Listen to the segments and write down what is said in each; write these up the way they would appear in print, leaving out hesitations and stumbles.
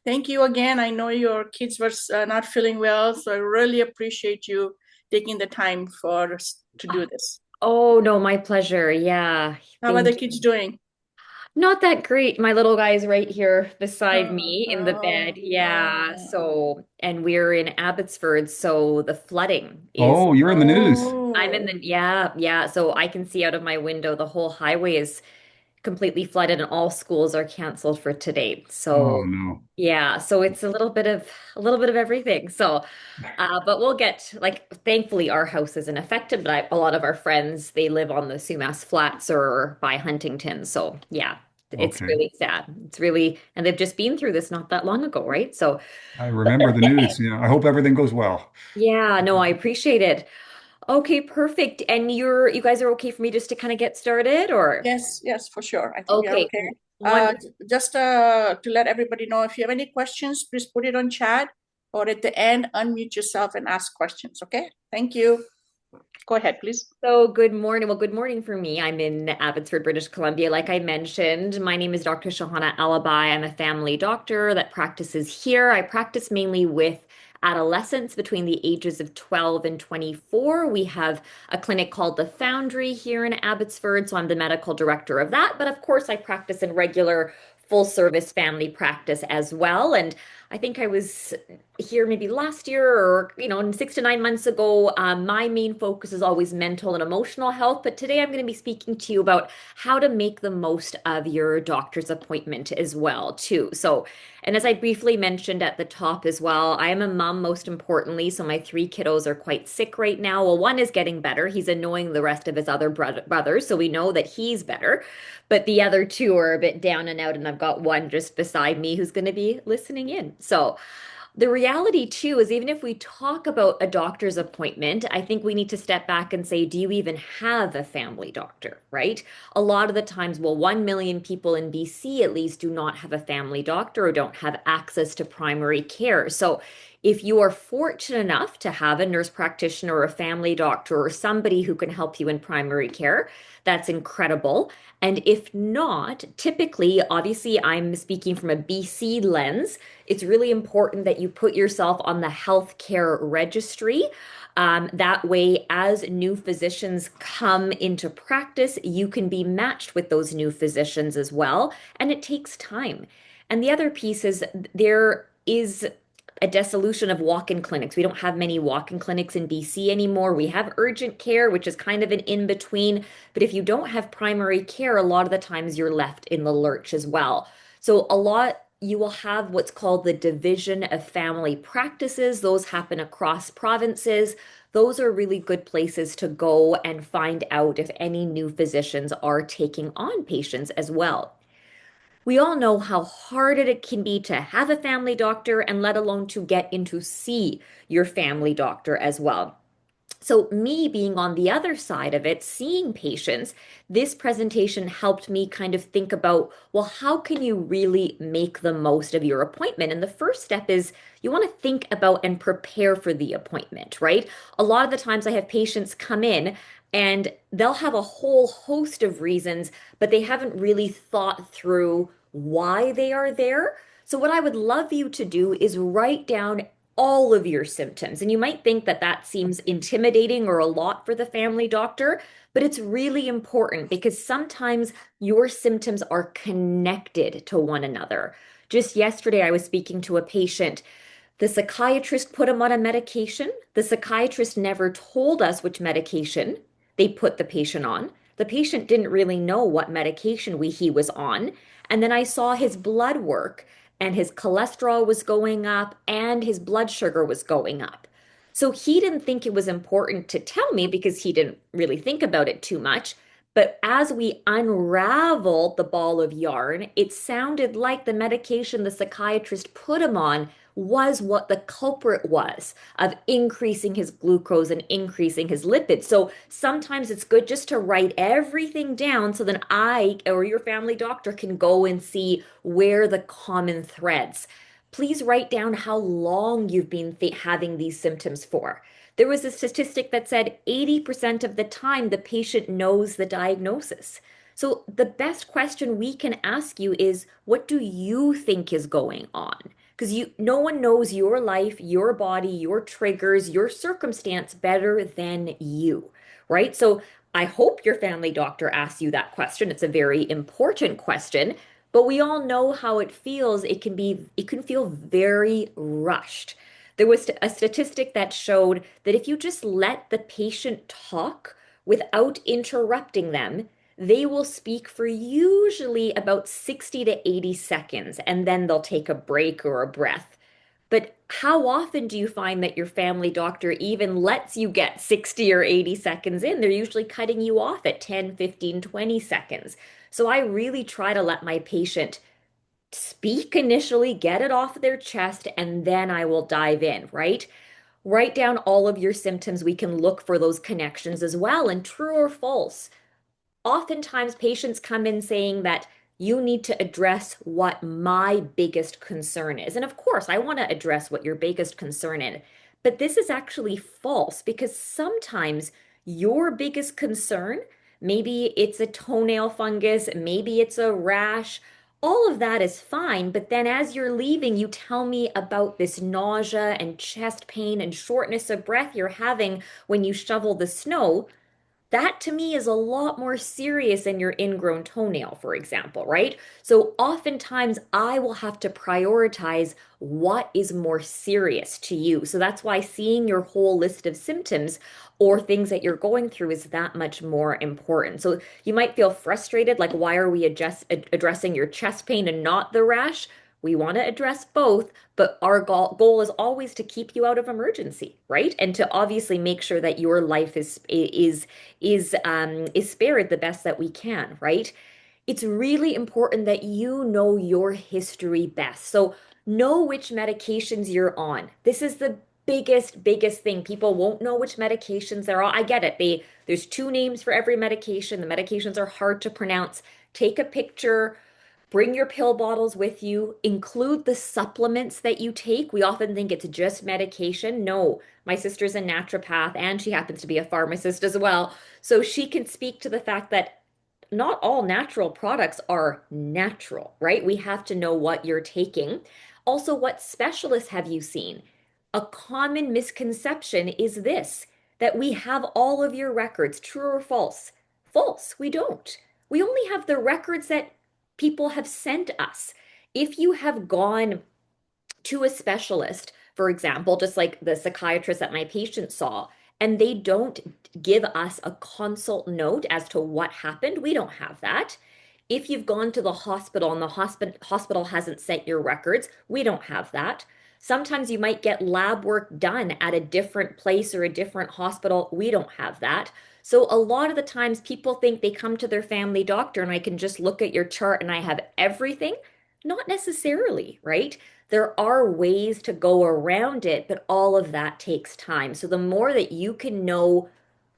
Thank you again. I know your kids were not feeling well, so I really appreciate you taking the time for us to do this. Oh, no, my pleasure. Yeah, How are the thank kids you. doing? Not that great. My little guy's right here beside Oh, me in the bed. oh, Yeah. oh, So, and we're in Abbotsford, so the flooding is, Oh, you're in the news. I'm in oh. the, yeah, yeah. So I can see out of my window the whole highway is completely flooded and all schools are canceled for today. Oh So, no. yeah, so it's a little bit of everything. So, but we'll get like thankfully our house isn't affected, but a lot of our friends they live on the Sumas Flats or by Huntington. So yeah, it's Okay. really sad. It's really and they've just been through this not that long ago, right? So I remember the news. Yeah, I hope everything goes well. yeah, no, I appreciate it. Okay, perfect. And you guys are okay for me just to kind of get started or Yes, yes, for sure. I think we are okay, okay. wonderful. Just to let everybody know, if you have any questions, please put it on chat or at the end, unmute yourself and ask questions. Okay? Thank you. Go ahead, please. So good morning. Well, good morning for me. I'm in Abbotsford, British Columbia. Like I mentioned, my name is Dr. Shahana Alibhai. I'm a family doctor that practices here. I practice mainly with adolescents between the ages of 12 and 24. We have a clinic called the Foundry here in Abbotsford, so I'm the medical director of that. But of course, I practice in regular full service family practice as well. And I think I was here maybe last year or 6 to 9 months ago. My main focus is always mental and emotional health, but today I'm going to be speaking to you about how to make the most of your doctor's appointment as well too. So, and as I briefly mentioned at the top as well, I am a mom most importantly, so my three kiddos are quite sick right now. Well, one is getting better. He's annoying the rest of his other brothers, so we know that he's better, but the other two are a bit down and out, and I've got one just beside me who's going to be listening in. So, the reality too is even if we talk about a doctor's appointment, I think we need to step back and say, do you even have a family doctor, right? A lot of the times, well, 1 million people in BC at least do not have a family doctor or don't have access to primary care. So if you are fortunate enough to have a nurse practitioner or a family doctor or somebody who can help you in primary care, that's incredible. And if not, typically, obviously, I'm speaking from a BC lens. It's really important that you put yourself on the healthcare registry. That way, as new physicians come into practice, you can be matched with those new physicians as well. And it takes time. And the other piece is there is a dissolution of walk-in clinics. We don't have many walk-in clinics in BC anymore. We have urgent care, which is kind of an in-between. But if you don't have primary care, a lot of the times you're left in the lurch as well. So a lot you will have what's called the division of family practices. Those happen across provinces. Those are really good places to go and find out if any new physicians are taking on patients as well. We all know how hard it can be to have a family doctor and let alone to get in to see your family doctor as well. So, me being on the other side of it, seeing patients, this presentation helped me kind of think about, well, how can you really make the most of your appointment? And the first step is you want to think about and prepare for the appointment, right? A lot of the times I have patients come in and they'll have a whole host of reasons, but they haven't really thought through why they are there. So, what I would love you to do is write down all of your symptoms. And you might think that that seems intimidating or a lot for the family doctor, but it's really important because sometimes your symptoms are connected to one another. Just yesterday, I was speaking to a patient. The psychiatrist put him on a medication. The psychiatrist never told us which medication they put the patient on. The patient didn't really know what medication he was on. And then I saw his blood work and his cholesterol was going up and his blood sugar was going up. So he didn't think it was important to tell me because he didn't really think about it too much. But as we unraveled the ball of yarn, it sounded like the medication the psychiatrist put him on was what the culprit was of increasing his glucose and increasing his lipids. So sometimes it's good just to write everything down so then I or your family doctor can go and see where the common threads. Please write down how long you've been having these symptoms for. There was a statistic that said 80% of the time the patient knows the diagnosis. So the best question we can ask you is, what do you think is going on? because no one knows your life, your body, your triggers, your circumstance better than you, right? So I hope your family doctor asks you that question. It's a very important question, but we all know how it feels. It can feel very rushed. There was a statistic that showed that if you just let the patient talk without interrupting them, they will speak for usually about 60 to 80 seconds, and then they'll take a break or a breath. But how often do you find that your family doctor even lets you get 60 or 80 seconds in? They're usually cutting you off at 10, 15, 20 seconds. So I really try to let my patient speak initially, get it off their chest, and then I will dive in, right? Write down all of your symptoms. We can look for those connections as well. And true or false, oftentimes patients come in saying that you need to address what my biggest concern is. And of course, I want to address what your biggest concern is. But this is actually false because sometimes your biggest concern, maybe it's a toenail fungus, maybe it's a rash, all of that is fine. But then as you're leaving, you tell me about this nausea and chest pain and shortness of breath you're having when you shovel the snow. That to me is a lot more serious than your ingrown toenail, for example, right? So oftentimes I will have to prioritize what is more serious to you. So that's why seeing your whole list of symptoms or things that you're going through is that much more important. So you might feel frustrated, like, why are we addressing your chest pain and not the rash? We want to address both, but our goal is always to keep you out of emergency, right? And to obviously make sure that your life is spared the best that we can, right? It's really important that you know your history best. So know which medications you're on. This is the biggest thing. People won't know which medications they're on. I get it. There's two names for every medication. The medications are hard to pronounce. Take a picture. Bring your pill bottles with you. Include the supplements that you take. We often think it's just medication. No, my sister's a naturopath and she happens to be a pharmacist as well. So she can speak to the fact that not all natural products are natural, right? We have to know what you're taking. Also, what specialists have you seen? A common misconception is this, that we have all of your records, true or false? False, we don't. We only have the records that people have sent us. If you have gone to a specialist, for example, just like the psychiatrist that my patient saw, and they don't give us a consult note as to what happened, we don't have that. If you've gone to the hospital and the hospital hasn't sent your records, we don't have that. Sometimes you might get lab work done at a different place or a different hospital. We don't have that. So a lot of the times people think they come to their family doctor and I can just look at your chart and I have everything. Not necessarily, right? There are ways to go around it, but all of that takes time. So the more that you can know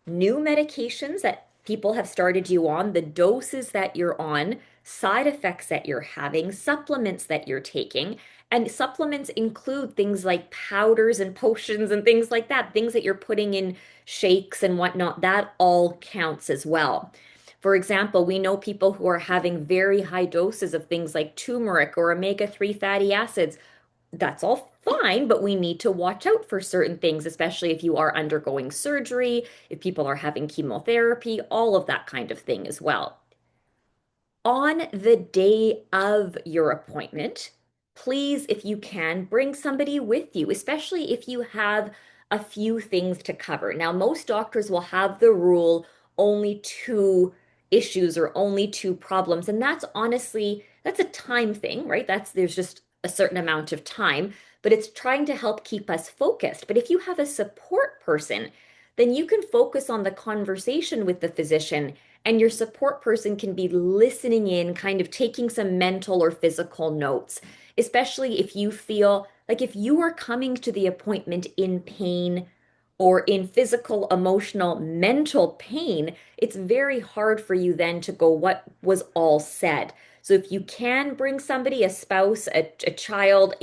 new medications that people have started you on, the doses that you're on, side effects that you're having, supplements that you're taking. And supplements include things like powders and potions and things like that, things that you're putting in shakes and whatnot. That all counts as well. For example, we know people who are having very high doses of things like turmeric or omega-3 fatty acids. That's all fine, but we need to watch out for certain things, especially if you are undergoing surgery, if people are having chemotherapy, all of that kind of thing as well. On the day of your appointment, please, if you can, bring somebody with you, especially if you have a few things to cover. Now, most doctors will have the rule only two issues or only two problems, and that's honestly, that's a time thing, right? There's just a certain amount of time, but it's trying to help keep us focused. But if you have a support person, then you can focus on the conversation with the physician and your support person can be listening in, kind of taking some mental or physical notes, especially if you feel like if you are coming to the appointment in pain or in physical, emotional, mental pain, it's very hard for you then to go, what was all said? So if you can bring somebody, a spouse, a child,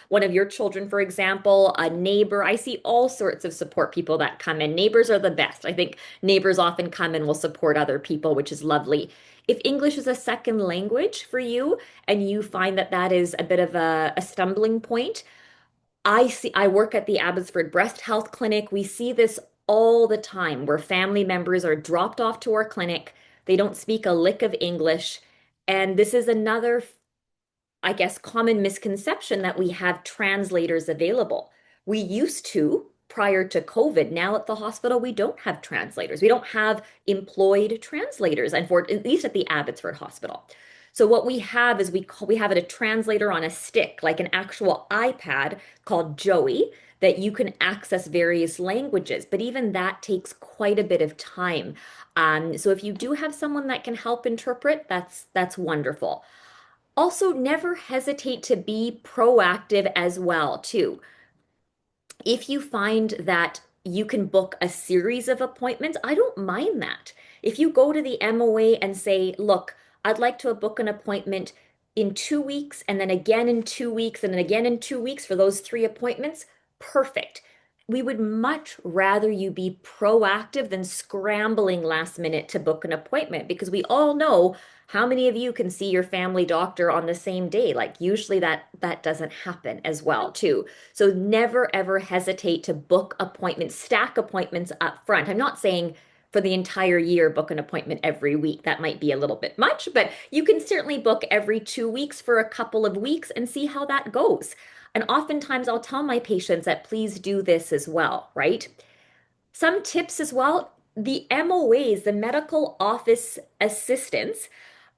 one of your children, for example, a neighbor, I see all sorts of support people that come in. Neighbors are the best. I think neighbors often come and will support other people, which is lovely. If English is a second language for you and you find that that is a bit of a stumbling point, I work at the Abbotsford Breast Health Clinic. We see this all the time where family members are dropped off to our clinic. They don't speak a lick of English. And this is another, I guess, common misconception that we have translators available. We used to prior to COVID. Now at the hospital, we don't have translators. We don't have employed translators, and for at least at the Abbotsford Hospital. So what we have is we have a translator on a stick, like an actual iPad called Joey, that you can access various languages. But even that takes quite a bit of time. So if you do have someone that can help interpret, that's wonderful. Also, never hesitate to be proactive as well, too. If you find that you can book a series of appointments, I don't mind that. If you go to the MOA and say, look, I'd like to book an appointment in 2 weeks, and then again in 2 weeks, and then again in 2 weeks for those 3 appointments, perfect. We would much rather you be proactive than scrambling last minute to book an appointment, because we all know how many of you can see your family doctor on the same day. Like usually that doesn't happen as well too. So never ever hesitate to book appointments, stack appointments up front. I'm not saying for the entire year book an appointment every week. That might be a little bit much, but you can certainly book every 2 weeks for a couple of weeks and see how that goes. And oftentimes I'll tell my patients that please do this as well, right? Some tips as well. The MOAs, the medical office assistants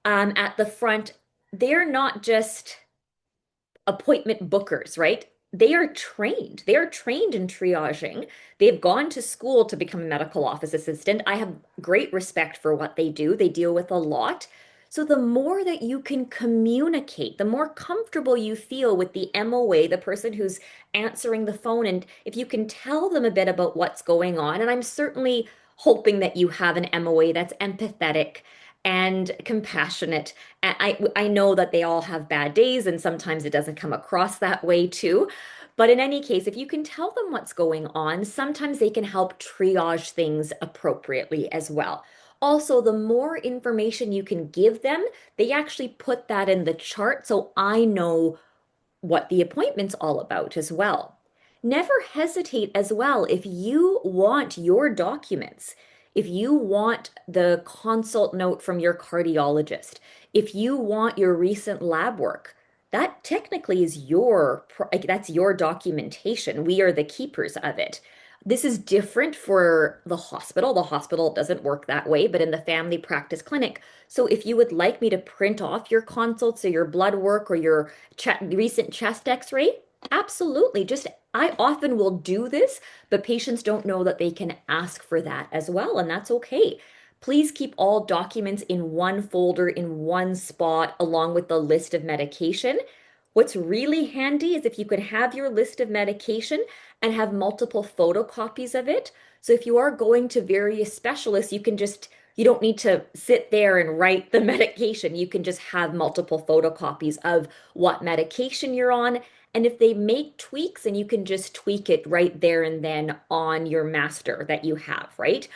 at the front, they're not just appointment bookers, right? They are trained. They are trained in triaging. They've gone to school to become a medical office assistant. I have great respect for what they do. They deal with a lot. So the more that you can communicate, the more comfortable you feel with the MOA, the person who's answering the phone, and if you can tell them a bit about what's going on, and I'm certainly hoping that you have an MOA that's empathetic and compassionate. And I know that they all have bad days and sometimes it doesn't come across that way too. But in any case, if you can tell them what's going on, sometimes they can help triage things appropriately as well. Also, the more information you can give them, they actually put that in the chart so I know what the appointment's all about as well. Never hesitate as well if you want your documents, if you want the consult note from your cardiologist, if you want your recent lab work. That technically is that's your documentation. We are the keepers of it. This is different for the hospital. The hospital doesn't work that way, but in the family practice clinic. So if you would like me to print off your consults or your blood work or your recent chest x-ray, absolutely. Just I often will do this, but patients don't know that they can ask for that as well, and that's okay. Please keep all documents in one folder in one spot along with the list of medication. What's really handy is if you could have your list of medication and have multiple photocopies of it. So if you are going to various specialists, you don't need to sit there and write the medication. You can just have multiple photocopies of what medication you're on. And if they make tweaks, and you can just tweak it right there and then on your master that you have, right?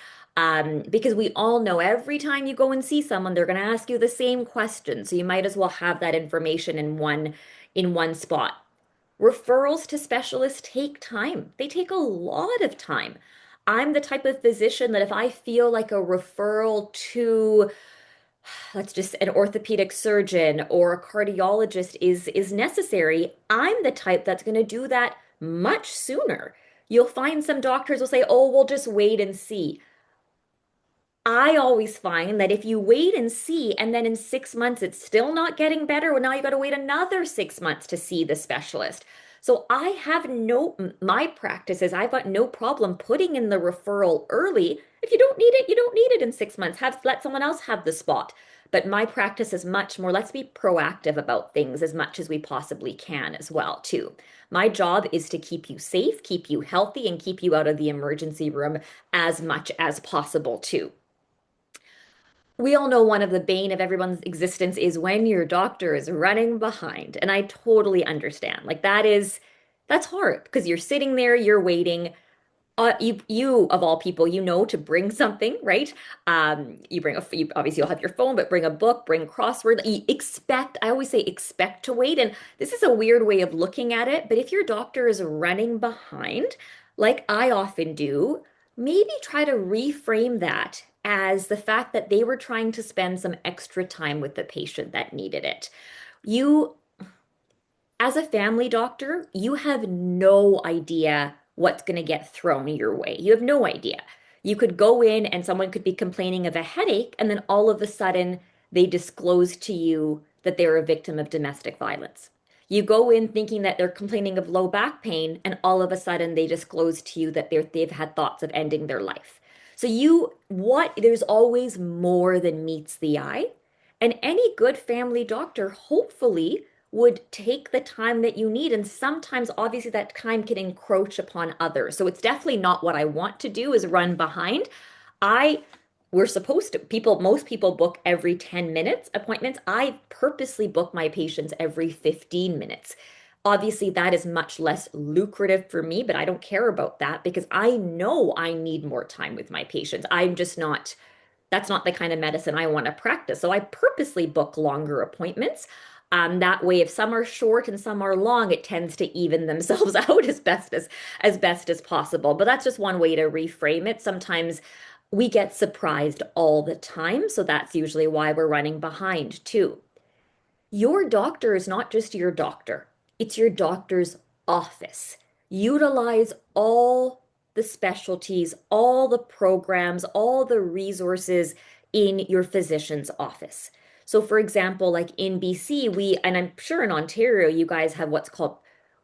Because we all know every time you go and see someone, they're going to ask you the same question. So you might as well have that information in one spot. Referrals to specialists take time. They take a lot of time. I'm the type of physician that if I feel like a referral to, let's just an orthopedic surgeon or a cardiologist is necessary, I'm the type that's going to do that much sooner. You'll find some doctors will say, "Oh, we'll just wait and see." I always find that if you wait and see, and then in 6 months it's still not getting better, well, now you got to wait another 6 months to see the specialist. So my practice is I've got no problem putting in the referral early. If you don't need it, you don't need it in 6 months. Let someone else have the spot. But my practice is much more, let's be proactive about things as much as we possibly can as well, too. My job is to keep you safe, keep you healthy, and keep you out of the emergency room as much as possible, too. we all know one of the bane of everyone's existence is when your doctor is running behind. And I totally understand. Like that's hard because you're sitting there, you're waiting. You of all people, to bring something, right? Obviously you'll have your phone, but bring a book, bring crossword. I always say expect to wait. And this is a weird way of looking at it, but if your doctor is running behind, like I often do, maybe try to reframe that as the fact that they were trying to spend some extra time with the patient that needed it. You as a family doctor, you have no idea what's going to get thrown your way. You have no idea. You could go in and someone could be complaining of a headache, and then all of a sudden they disclose to you that they're a victim of domestic violence. You go in thinking that they're complaining of low back pain, and all of a sudden they disclose to you that they've had thoughts of ending their life. So there's always more than meets the eye. And any good family doctor, hopefully, would take the time that you need. And sometimes, obviously, that time can encroach upon others. So it's definitely not what I want to do is run behind. I, we're supposed to, most people book every 10 minutes appointments. I purposely book my patients every 15 minutes. Obviously, that is much less lucrative for me, but I don't care about that because I know I need more time with my patients. That's not the kind of medicine I want to practice. So I purposely book longer appointments. That way, if some are short and some are long, it tends to even themselves out as best as possible. But that's just one way to reframe it. Sometimes we get surprised all the time, so that's usually why we're running behind too. Your doctor is not just your doctor, it's your doctor's office. Utilize all the specialties, all the programs, all the resources in your physician's office. So, for example, like in BC, and I'm sure in Ontario, you guys have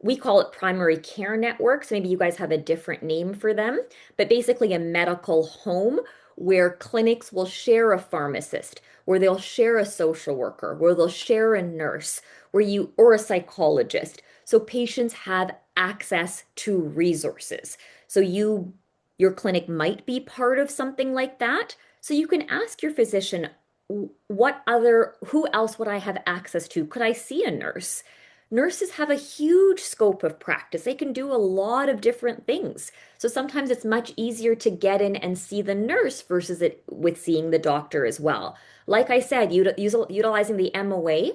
we call it primary care networks. Maybe you guys have a different name for them, but basically a medical home where clinics will share a pharmacist, where they'll share a social worker, where they'll share a nurse, or a psychologist. So patients have access to resources. So your clinic might be part of something like that. So you can ask your physician, who else would I have access to? Could I see a nurse? Nurses have a huge scope of practice. They can do a lot of different things. So sometimes it's much easier to get in and see the nurse versus it with seeing the doctor as well. Like I said, utilizing the MOA,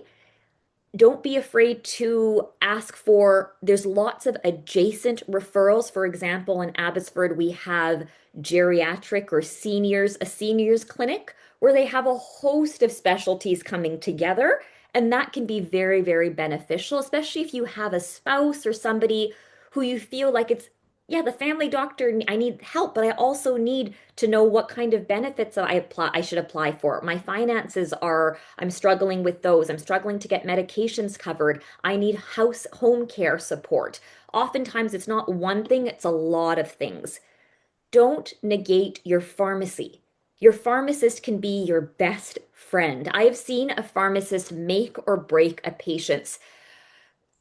don't be afraid to ask there's lots of adjacent referrals. For example, in Abbotsford, we have geriatric or a seniors clinic where they have a host of specialties coming together. And that can be very, very beneficial, especially if you have a spouse or somebody who you feel like the family doctor, I need help, but I also need to know what kind of benefits I should apply for. My finances I'm struggling with those. I'm struggling to get medications covered. I need home care support. Oftentimes it's not one thing, it's a lot of things. Don't negate your pharmacy. Your pharmacist can be your best friend. I have seen a pharmacist make or break a patient's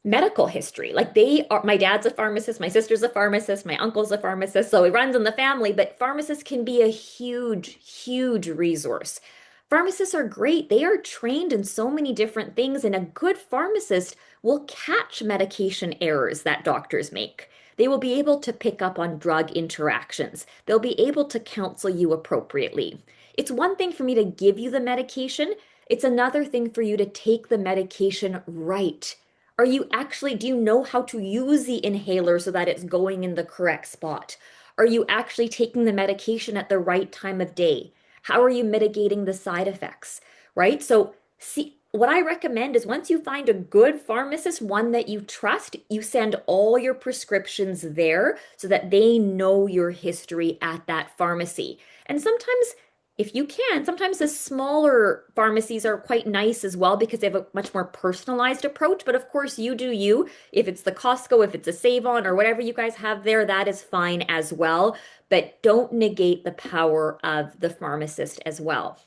medical history. Like my dad's a pharmacist, my sister's a pharmacist, my uncle's a pharmacist, so it runs in the family, but pharmacists can be a huge, huge resource. Pharmacists are great. They are trained in so many different things, and a good pharmacist will catch medication errors that doctors make. They will be able to pick up on drug interactions. They'll be able to counsel you appropriately. It's one thing for me to give you the medication. It's another thing for you to take the medication right. Do you know how to use the inhaler so that it's going in the correct spot? Are you actually taking the medication at the right time of day? How are you mitigating the side effects? Right? So, see, what I recommend is once you find a good pharmacist, one that you trust, you send all your prescriptions there so that they know your history at that pharmacy. And sometimes the smaller pharmacies are quite nice as well because they have a much more personalized approach. But of course, you do you. If it's the Costco, if it's a Save-On or whatever you guys have there, that is fine as well. But don't negate the power of the pharmacist as well.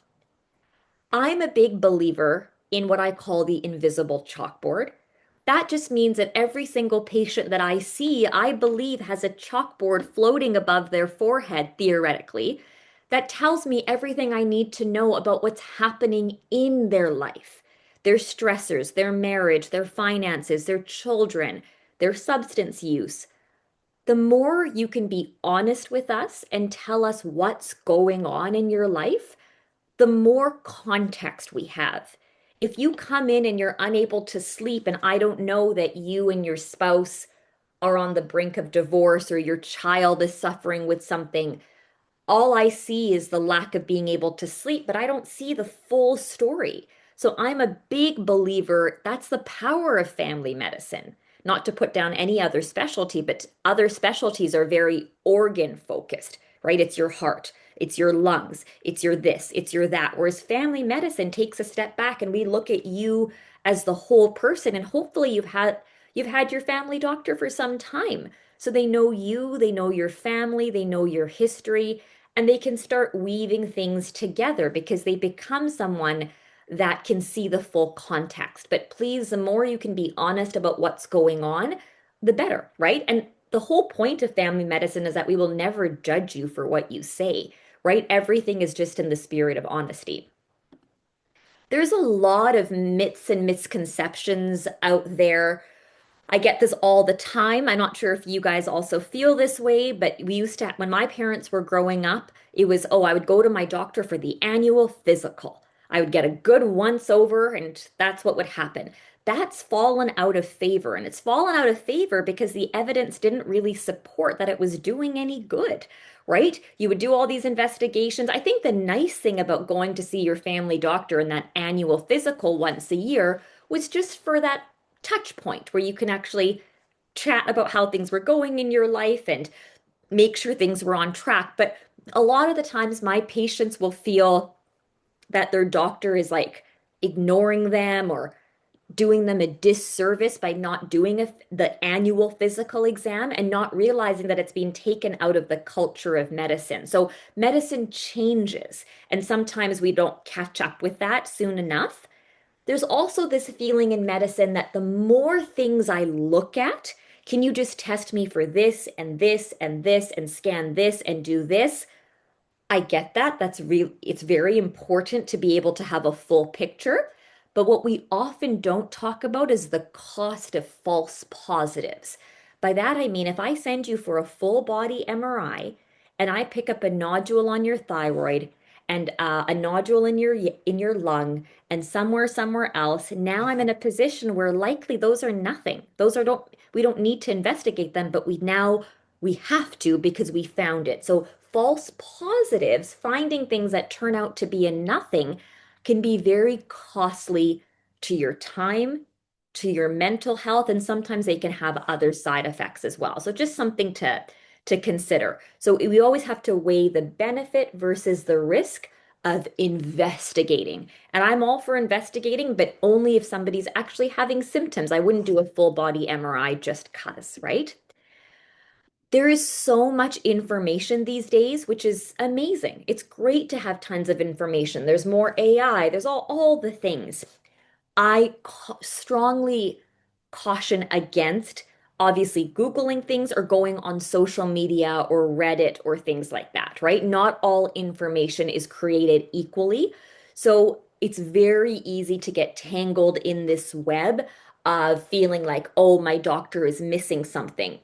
I'm a big believer in what I call the invisible chalkboard. That just means that every single patient that I see, I believe, has a chalkboard floating above their forehead, theoretically, that tells me everything I need to know about what's happening in their life, their stressors, their marriage, their finances, their children, their substance use. The more you can be honest with us and tell us what's going on in your life, the more context we have. If you come in and you're unable to sleep, and I don't know that you and your spouse are on the brink of divorce or your child is suffering with something, all I see is the lack of being able to sleep, but I don't see the full story. So I'm a big believer that's the power of family medicine. Not to put down any other specialty, but other specialties are very organ focused, right? It's your heart, it's your lungs, it's your this, it's your that. Whereas family medicine takes a step back and we look at you as the whole person. And hopefully you've had your family doctor for some time. So they know you, they know your family, they know your history, and they can start weaving things together because they become someone that can see the full context. But please, the more you can be honest about what's going on, the better, right? And the whole point of family medicine is that we will never judge you for what you say, right? Everything is just in the spirit of honesty. There's a lot of myths and misconceptions out there. I get this all the time. I'm not sure if you guys also feel this way, but we used to, when my parents were growing up, it was, oh, I would go to my doctor for the annual physical. I would get a good once over, and that's what would happen. That's fallen out of favor. And it's fallen out of favor because the evidence didn't really support that it was doing any good, right? You would do all these investigations. I think the nice thing about going to see your family doctor and that annual physical once a year was just for that touch point where you can actually chat about how things were going in your life and make sure things were on track. But a lot of the times, my patients will feel that their doctor is like ignoring them or doing them a disservice by not doing the annual physical exam and not realizing that it's being taken out of the culture of medicine. So medicine changes, and sometimes we don't catch up with that soon enough. There's also this feeling in medicine that the more things I look at, can you just test me for this and this and this and scan this and do this? I get that. That's real. It's very important to be able to have a full picture. But what we often don't talk about is the cost of false positives. By that, I mean, if I send you for a full body MRI and I pick up a nodule on your thyroid and a nodule in your lung and somewhere else, now I'm in a position where likely those are nothing. Those are don't we don't need to investigate them, but we have to because we found it. So false positives, finding things that turn out to be a nothing, can be very costly to your time, to your mental health, and sometimes they can have other side effects as well. So just something to consider. So we always have to weigh the benefit versus the risk of investigating. And I'm all for investigating, but only if somebody's actually having symptoms. I wouldn't do a full body MRI just 'cause, right? There is so much information these days, which is amazing. It's great to have tons of information. There's more AI, there's all the things. I strongly caution against obviously Googling things or going on social media or Reddit or things like that, right? Not all information is created equally. So it's very easy to get tangled in this web of feeling like, oh, my doctor is missing something.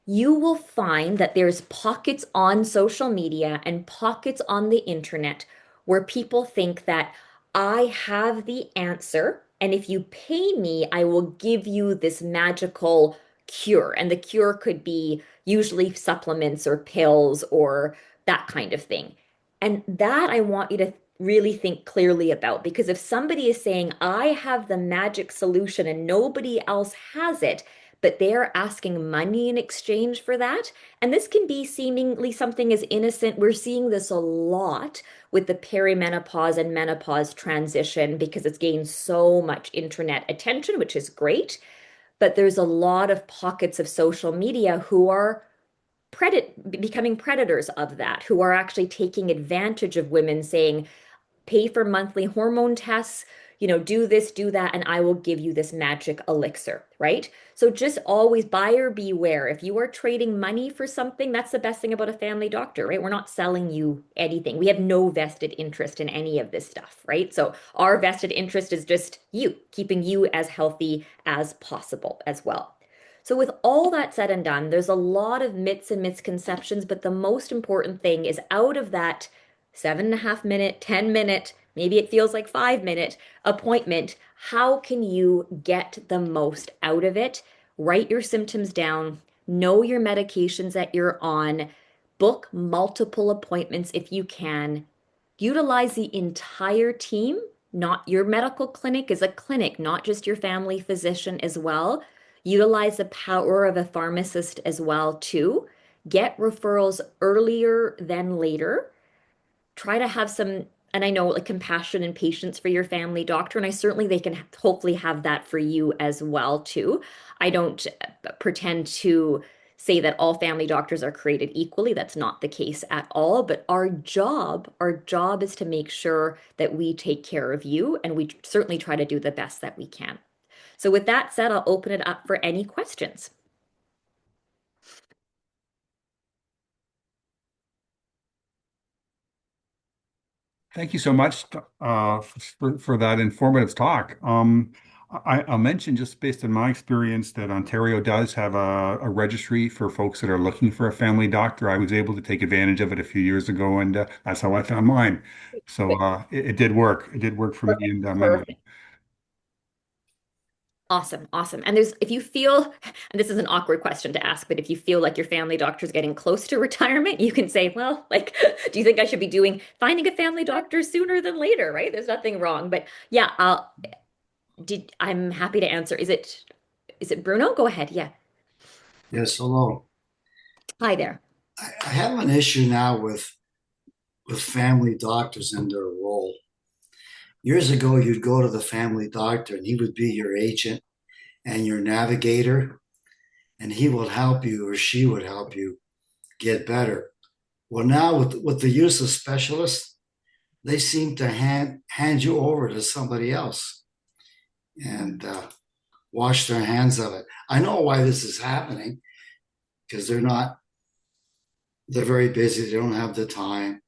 You will find that there's pockets on social media and pockets on the internet where people think that I have the answer, and if you pay me, I will give you this magical cure. And the cure could be usually supplements or pills or that kind of thing. And that I want you to really think clearly about, because if somebody is saying, I have the magic solution and nobody else has it, but they're asking money in exchange for that. And this can be seemingly something as innocent. We're seeing this a lot with the perimenopause and menopause transition because it's gained so much internet attention, which is great. But there's a lot of pockets of social media who are becoming predators of that, who are actually taking advantage of women saying, pay for monthly hormone tests. do this, do that, and I will give you this magic elixir, right? So just always buyer beware. If you are trading money for something, that's the best thing about a family doctor, right? We're not selling you anything. We have no vested interest in any of this stuff, right? So our vested interest is just you, keeping you as healthy as possible as well. So with all that said and done, there's a lot of myths and misconceptions, but the most important thing is out of that 7.5 minute, 10 minute, maybe it feels like 5 minute appointment, how can you get the most out of it? Write your symptoms down, know your medications that you're on, book multiple appointments if you can, utilize the entire team. Not your medical clinic is a clinic, not just your family physician as well. Utilize the power of a pharmacist as well too. Get referrals earlier than later. Try to have some, and I know, like, compassion and patience for your family doctor, and I certainly they can hopefully have that for you as well too. I don't pretend to say that all family doctors are created equally. That's not the case at all, but our job is to make sure that we take care of you, and we certainly try to do the best that we can. So with that said, I'll open it up for any questions. Thank you so much for that informative talk. I'll mention, just based on my experience, that Ontario does have a registry for folks that are looking for a family doctor. I was able to take advantage of it a few years ago, and that's how I found mine. So it did work. It did work for me and my mom. Perfect. Awesome, awesome. And if you feel, and this is an awkward question to ask, but if you feel like your family doctor is getting close to retirement, you can say, well, like, do you think I should be finding a family doctor sooner than later, right? There's nothing wrong. But yeah, I'm happy to answer. Is it Bruno? Go ahead. Yeah. Yes, hello. Hi there. I have an issue now with family doctors and their role. Years ago, you'd go to the family doctor and he would be your agent and your navigator, and he would help you or she would help you get better. Well, now with the use of specialists, they seem to hand you over to somebody else and wash their hands of it. I know why this is happening, because they're very busy. They don't have the time.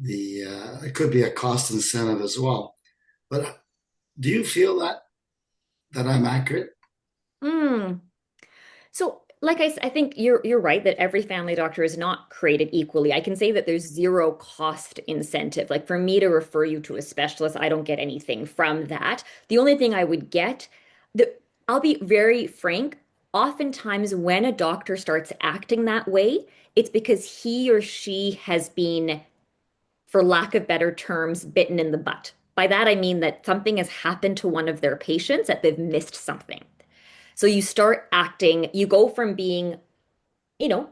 It could be a cost incentive as well. But do you feel that I'm accurate? Hmm. So, like I think you're right that every family doctor is not created equally. I can say that there's zero cost incentive. Like, for me to refer you to a specialist, I don't get anything from that. The only thing I would get, I'll be very frank, oftentimes when a doctor starts acting that way, it's because he or she has been, for lack of better terms, bitten in the butt. By that, I mean that something has happened to one of their patients, that they've missed something. So you start acting, you go from being,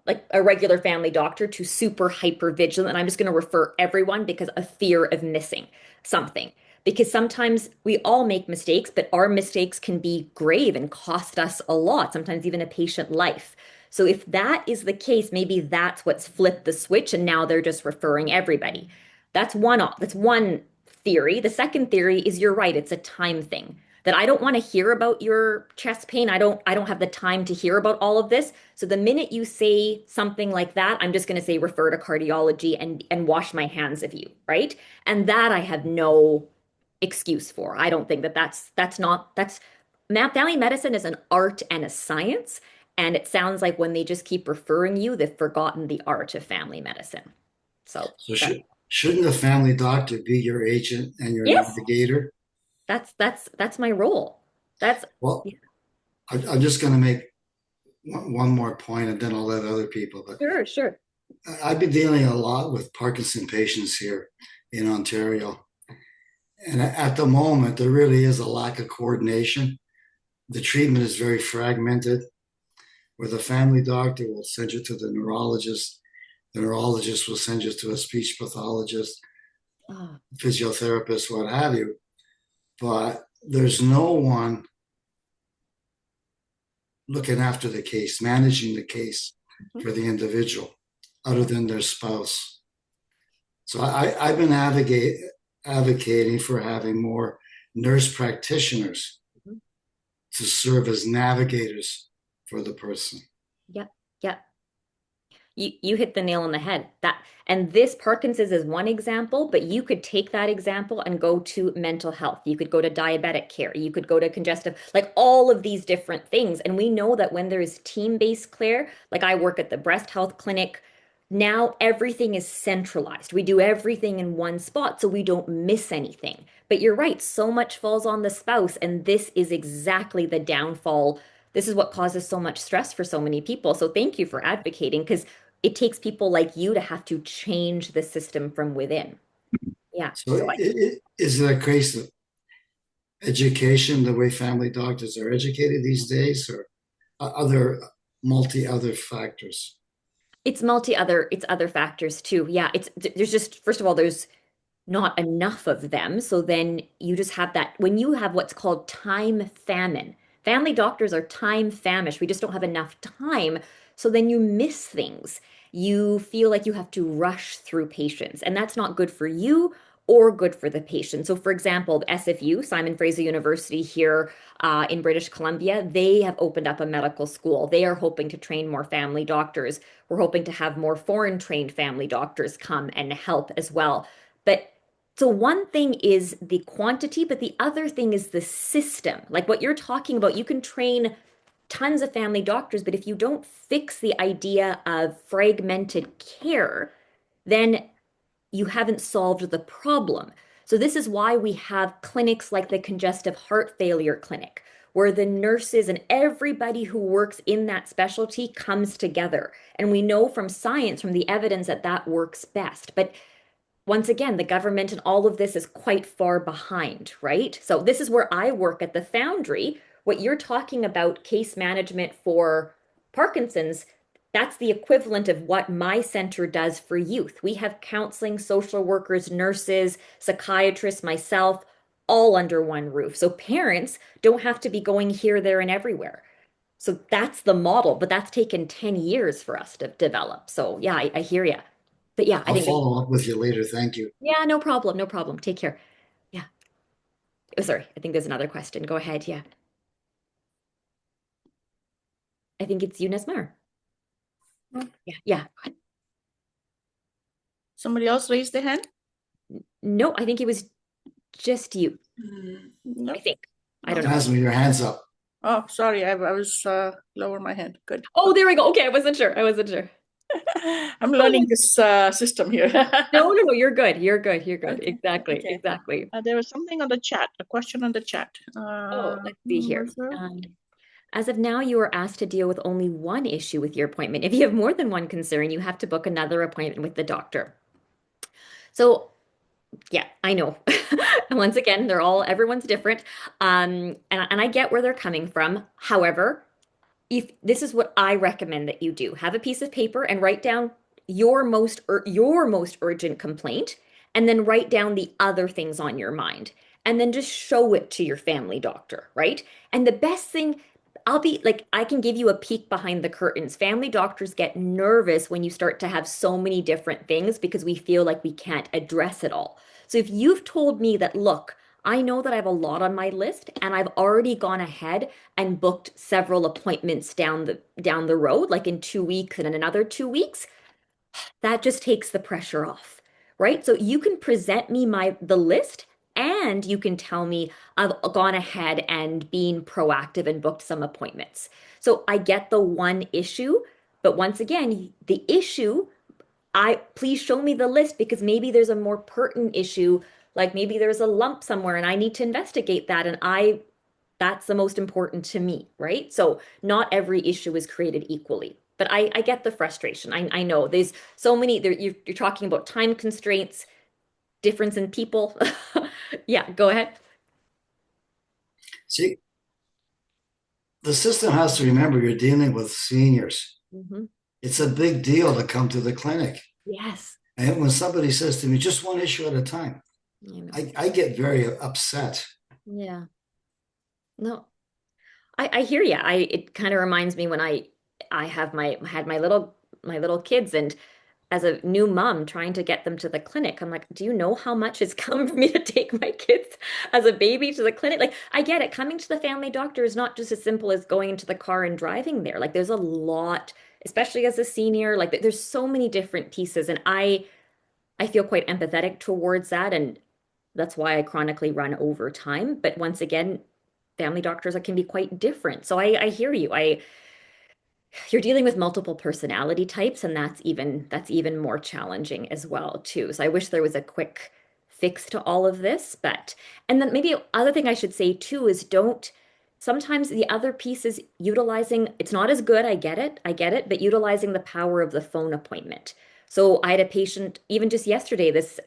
like a regular family doctor to super hyper vigilant. And I'm just going to refer everyone because of fear of missing something. Because sometimes we all make mistakes, but our mistakes can be grave and cost us a lot, sometimes even a patient life. So if that is the case, maybe that's what's flipped the switch and now they're just referring everybody. That's one theory. The second theory is you're right, it's a time thing. That I don't want to hear about your chest pain. I don't have the time to hear about all of this. So the minute you say something like that, I'm just going to say refer to cardiology and wash my hands of you, right? And that I have no excuse for. I don't think that's family medicine is an art and a science. And it sounds like when they just keep referring you, they've forgotten the art of family medicine. So So shouldn't a family doctor be your agent and your yes, navigator? that's my role. That's Well, I'm just going to make one more point and then I'll let other people. But sure, sure. I've been dealing a lot with Parkinson patients here in Ontario. And at the moment, there really is a lack of coordination. The treatment is very fragmented, where the family doctor will send you to the neurologist will send you to a speech pathologist, Oh, physiotherapist, what have you. But there's no one looking after the case, managing the case mhm. for the individual other than their spouse. So I've been advocating for having more nurse practitioners Mhm. to serve as navigators for the person. Yep. Yep. You hit the nail on the head. And this Parkinson's is one example, but you could take that example and go to mental health. You could go to diabetic care. You could go to congestive, like all of these different things. And we know that when there is team-based care, like I work at the breast health clinic, now everything is centralized. We do everything in one spot so we don't miss anything. But you're right, so much falls on the spouse, and this is exactly the downfall. This is what causes so much stress for so many people. So thank you for advocating, because it takes people like you to have to change the system from within. Yeah. So is it a case of education, the way family doctors are educated these days, or other other factors? It's other factors too. Yeah, there's just, first of all, there's not enough of them. So then you just have that when you have what's called time famine. Family doctors are time famished. We just don't have enough time. So then you miss things. You feel like you have to rush through patients, and that's not good for you or good for the patient. So, for example, the SFU, Simon Fraser University here in British Columbia, they have opened up a medical school. They are hoping to train more family doctors. We're hoping to have more foreign trained family doctors come and help as well. But so one thing is the quantity, but the other thing is the system. Like what you're talking about, you can train tons of family doctors, but if you don't fix the idea of fragmented care, then you haven't solved the problem. So this is why we have clinics like the congestive heart failure clinic, where the nurses and everybody who works in that specialty comes together. And we know from science, from the evidence, that that works best. But once again, the government and all of this is quite far behind, right? So this is where I work at the Foundry. What you're talking about, case management for Parkinson's, that's the equivalent of what my center does for youth. We have counseling, social workers, nurses, psychiatrists, myself, all under one roof. So parents don't have to be going here, there, and everywhere. So that's the model, but that's taken 10 years for us to develop. So yeah, I hear you. But yeah, I I'll think follow up with you later. Thank you. yeah, no problem. No problem. Take care. Yeah. Oh, sorry. I think there's another question. Go ahead. Yeah. I think it's you, Nesmar. Oh. Yeah. Yeah. Somebody else raised their hand? No, I think it was just you. No. I think. I don't know. Jasmine, your hand's up. Oh, sorry. I was lower my hand. Good. Oh, there we go. Okay. I wasn't sure. I wasn't sure. I'm learning this system here. No. You're good. You're good. You're good. Okay, Exactly. okay. Exactly. There was something on the chat, a question on the chat. Oh, let's see here. Was there? As of now, you are asked to deal with only one issue with your appointment. If you have more than one concern, you have to book another appointment with the doctor. So yeah, I know. And once again, everyone's different. And I get where they're coming from. However, if this is what I recommend that you do, have a piece of paper and write down your most urgent complaint, and then write down the other things on your mind, and then just show it to your family doctor, right? And the best thing, I can give you a peek behind the curtains. Family doctors get nervous when you start to have so many different things because we feel like we can't address it all. So if you've told me that, look, I know that I have a lot on my list and I've already gone ahead and booked several appointments down the road, like in 2 weeks and in another 2 weeks, that just takes the pressure off, right? So you can present me the list, and you can tell me I've gone ahead and been proactive and booked some appointments. So I get the one issue, but once again, the issue, I please show me the list, because maybe there's a more pertinent issue, like maybe there's a lump somewhere and I need to investigate that, and that's the most important to me, right? So not every issue is created equally. But I get the frustration. I know there's so many you're talking about time constraints, difference in people. Yeah, go ahead. See, the system has to remember you're dealing with seniors. Mhm. It's a big deal to come to the clinic. Yes. And when somebody says to me, just one issue at a time, You know. I get very upset. Yeah. No, I hear you. It kind of reminds me when I had my little kids, and as a new mom trying to get them to the clinic. I'm like, do you know how much it's come for me to take my kids as a baby to the clinic? Like, I get it. Coming to the family doctor is not just as simple as going into the car and driving there. Like, there's a lot, especially as a senior, like there's so many different pieces. And I feel quite empathetic towards that. And that's why I chronically run over time. But once again, family doctors can be quite different. So I hear you. You're dealing with multiple personality types, and that's even more challenging as well too. So I wish there was a quick fix to all of this, but and then maybe other thing I should say too is don't sometimes the other piece is utilizing it's not as good, I get it, but utilizing the power of the phone appointment. So I had a patient even just yesterday, this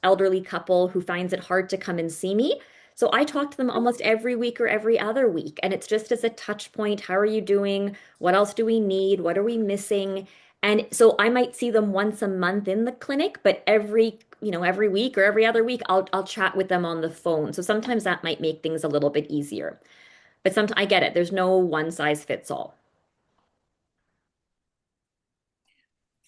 elderly couple who finds it hard to come and see me. So I talk to them almost every week or every other week. And it's just as a touch point. How are you doing? What else do we need? What are we missing? And so I might see them once a month in the clinic, but every week or every other week, I'll chat with them on the phone. So sometimes that might make things a little bit easier. But sometimes I get it. There's no one size fits all.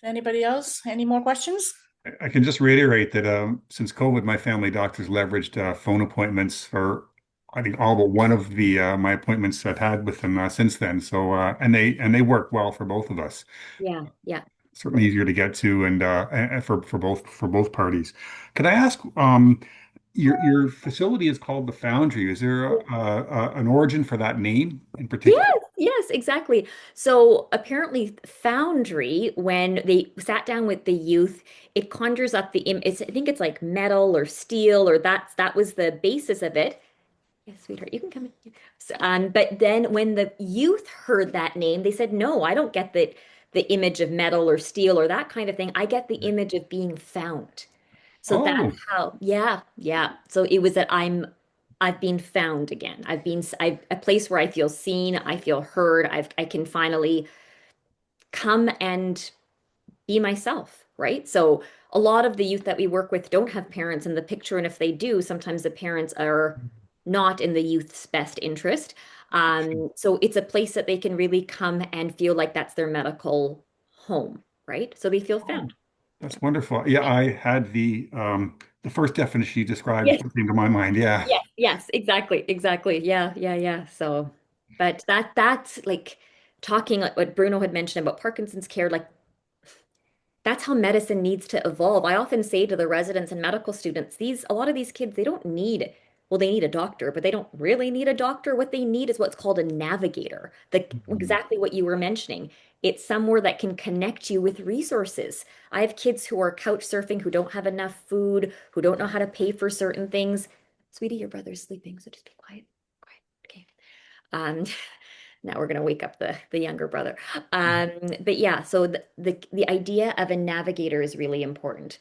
Anybody else? Any more questions? I can just reiterate that since COVID, my family doctors leveraged phone appointments for I think all but one of the my appointments I've had with them since then. So and they work well for both of us. Yeah, yeah. Certainly easier to get to and for both parties. Could I ask, your facility is called the Foundry. Is there an origin for that name in particular? Yes, yes, exactly. So apparently, Foundry, when they sat down with the youth, it conjures up I think it's like metal or steel, or that was the basis of it. Yes, sweetheart, you can come in. But then when the youth heard that name, they said, "No, I don't get the image of metal or steel or that kind of thing. I get the image of being found." So that's Oh, how, yeah, yeah. So it was that I've been found again. I've a place where I feel seen, I feel heard. I can finally come and be myself, right? So a lot of the youth that we work with don't have parents in the picture, and if they do, sometimes the parents are not in the youth's best interest. So it's a place that they can really come and feel like that's their medical home, right? So they feel oh, found. that's wonderful. Yeah, I had the first definition you described is Yeah. what came to my mind. Yeah. Yes, yes, exactly, exactly. Yeah, yeah, yeah. So, but that's like talking like what Bruno had mentioned about Parkinson's care, like that's how medicine needs to evolve. I often say to the residents and medical students, a lot of these kids, they don't need, well, they need a doctor, but they don't really need a doctor. What they need is what's called a navigator. Mhm. Exactly what you were mentioning. It's somewhere that can connect you with resources. I have kids who are couch surfing, who don't have enough food, who don't know how to pay for certain things. Sweetie, your brother's sleeping, so just be quiet. Quiet. Okay. Um, now we're going to wake up the younger brother. But yeah, so the idea of a navigator is really important.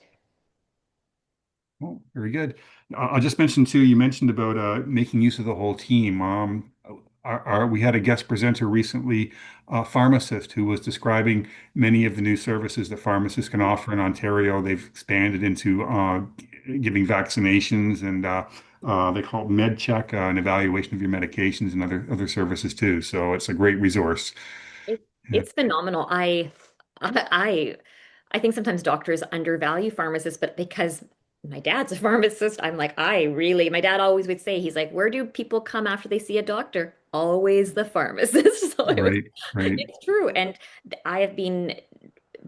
Oh, very good. I'll just mention too, you mentioned about making use of the whole team. We had a guest presenter recently, a pharmacist, who was describing many of the new services that pharmacists can offer in Ontario. They've expanded into giving vaccinations and they call it med check, an evaluation of your medications and other services too. So it's a great resource. It, Yeah. it's phenomenal. I I think sometimes doctors undervalue pharmacists, but because my dad's a pharmacist, I'm like, my dad always would say, he's like, where do people come after they see a doctor? Always the pharmacist. So Right, right. it's true. And I have been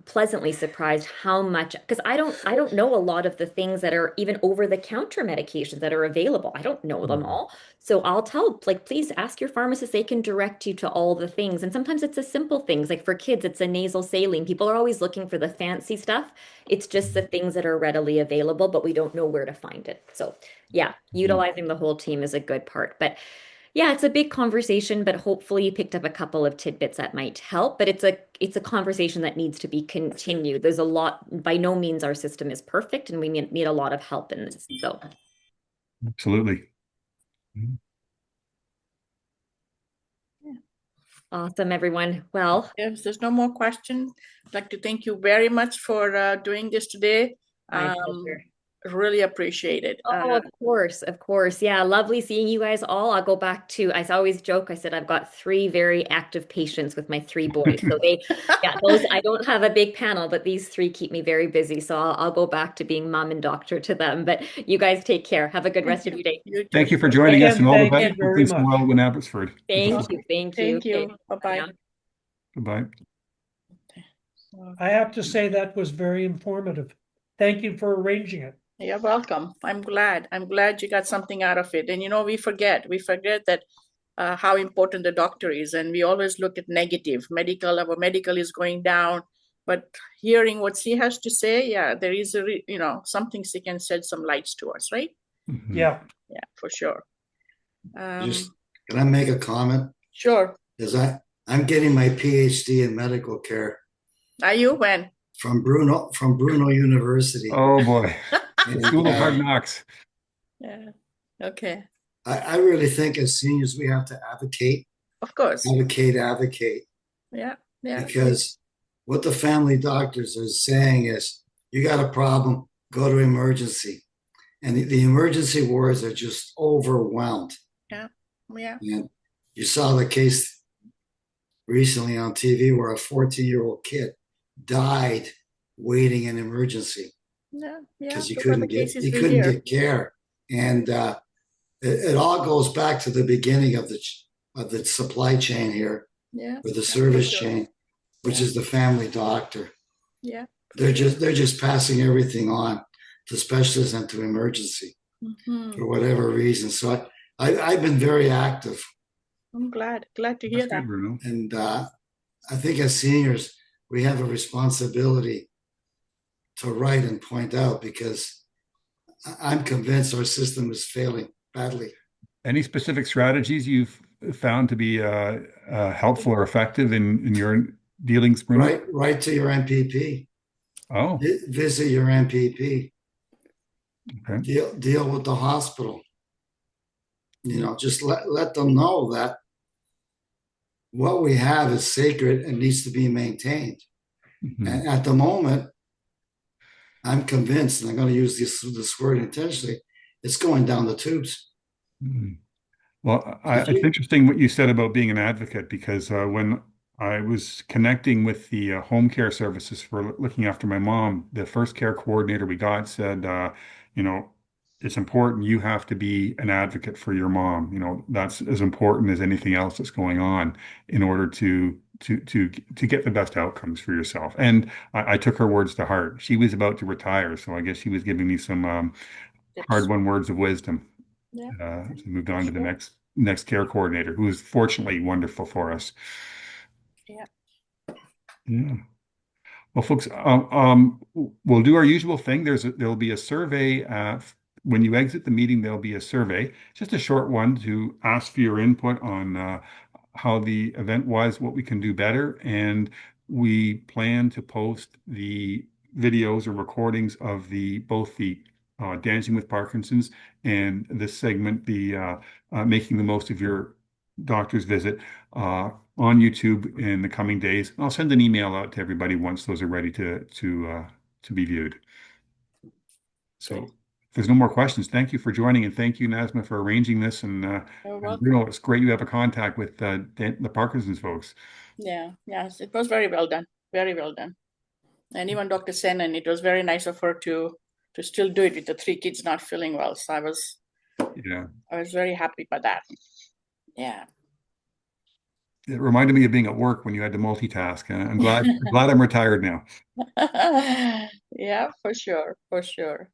pleasantly surprised how much because I don't know a lot of the things that are even over the counter medications that are available. I don't know them Mhm. all. So I'll tell like please ask your pharmacist, they can direct you to all the things. And sometimes it's the simple things. Like for kids, it's a nasal saline. People are always looking for the fancy stuff. It's just the things that are readily available, but we don't know where to find it. So yeah, Mhm. utilizing the whole team is a good part. But yeah, it's a big conversation, but hopefully you picked up a couple of tidbits that might help. But it's a conversation that needs to be continued. There's a lot, by no means our system is perfect, and we need a lot of help in this. So Absolutely. Mhm. awesome, everyone. Well, If there's no more questions, I'd like to thank you very much for doing this today. my Um, pleasure. Really appreciate it. Oh, of course, of course. Yeah, lovely seeing you guys all. I'll go back to, I always joke, I said I've got three very active patients with my three boys. So yeah, those, I don't have a big panel, but these three keep me very busy. So I'll go back to being mom and doctor to them. But you guys take care. Have a good rest of your day. You too. Thank you for joining us, Again, and all the thank you best. very Things much. well in Abbotsford. Thank you. Thank you. Thank you. Okay. Bye-bye. Yeah. Goodbye. I have to say that was very informative. Thank you for arranging it. You're welcome. I'm glad. I'm glad you got something out of it. And we forget that how important the doctor is, and we always look at negative. Our medical is going down, but hearing what she has to say, yeah, there is something she can shed some lights to us, right? Mhm. Yeah. Yeah, for sure. Can I make a comment? Sure. Because I'm getting my PhD in medical care Are you? When? from Bruno University. Oh boy, And, School of Hard Knocks. Yeah. Okay. I really think as seniors we have to advocate. Of course. Advocate. Yeah. Yeah. Because what the family doctors are saying is, you got a problem, go to emergency. And the emergency wards are just overwhelmed. Yeah. Yeah. And you saw the case recently on TV where a 14-year-old kid died waiting in emergency Yeah. Yeah. because he Those are the couldn't cases we hear. get care. And it all goes back to the beginning of the supply chain here, Yeah. or the Yeah, service for sure. chain, which Yeah. is the family doctor. Yeah. They're just passing everything on to specialists and to emergency Mhm. for whatever reason. So I've been very active, I'm glad to hear That's that. good, Bruno. and I think as seniors we have a responsibility to write and point out, because I'm convinced our system is failing badly. Any specific strategies you've found to be helpful or effective in your dealings, Bruno? Write to your MPP. Oh, Visit your MPP. okay. Deal with the hospital. Just let them know that what we have is sacred and needs to be maintained. Mhm. And at the moment, I'm convinced, and I'm going to use this word intentionally, it's going down the tubes. Mhm. Well, it's interesting what you said about being an advocate, because when I was connecting with the home care services for looking after my mom, the first care coordinator we got said, you know, it's important. You have to be an advocate for your mom. That's as important as anything else that's going on in order to get the best outcomes for yourself. And I took her words to heart. She was about to retire, so I guess she was giving me some hard-won words of wisdom. Yeah. So moved on to the next care coordinator, who is fortunately wonderful for us. Yeah. Yeah. Well, folks, we'll do our usual thing. There'll be a survey when you exit the meeting. There'll be a survey, just a short one, to ask for your input on how the event was, what we can do better, and we plan to post the videos or recordings of both the Dancing with Parkinson's and this segment, the making the most of your doctor's visit, on YouTube in the coming days. I'll send an email out to everybody once those are ready to be viewed. So if there's no more questions, thank you for joining, and thank you, Nazma, for arranging this. And Bruno, it's great you have a contact with the Parkinson's folks. Yeah. Yes, it was very well done. Very well done. And even Dr. Sen, and it was very nice of her to still do it with the three kids not feeling well. So I was very happy by that. Yeah. It reminded me of being at work when you had to multitask. I'm glad I'm retired now. Yeah, for sure. For sure.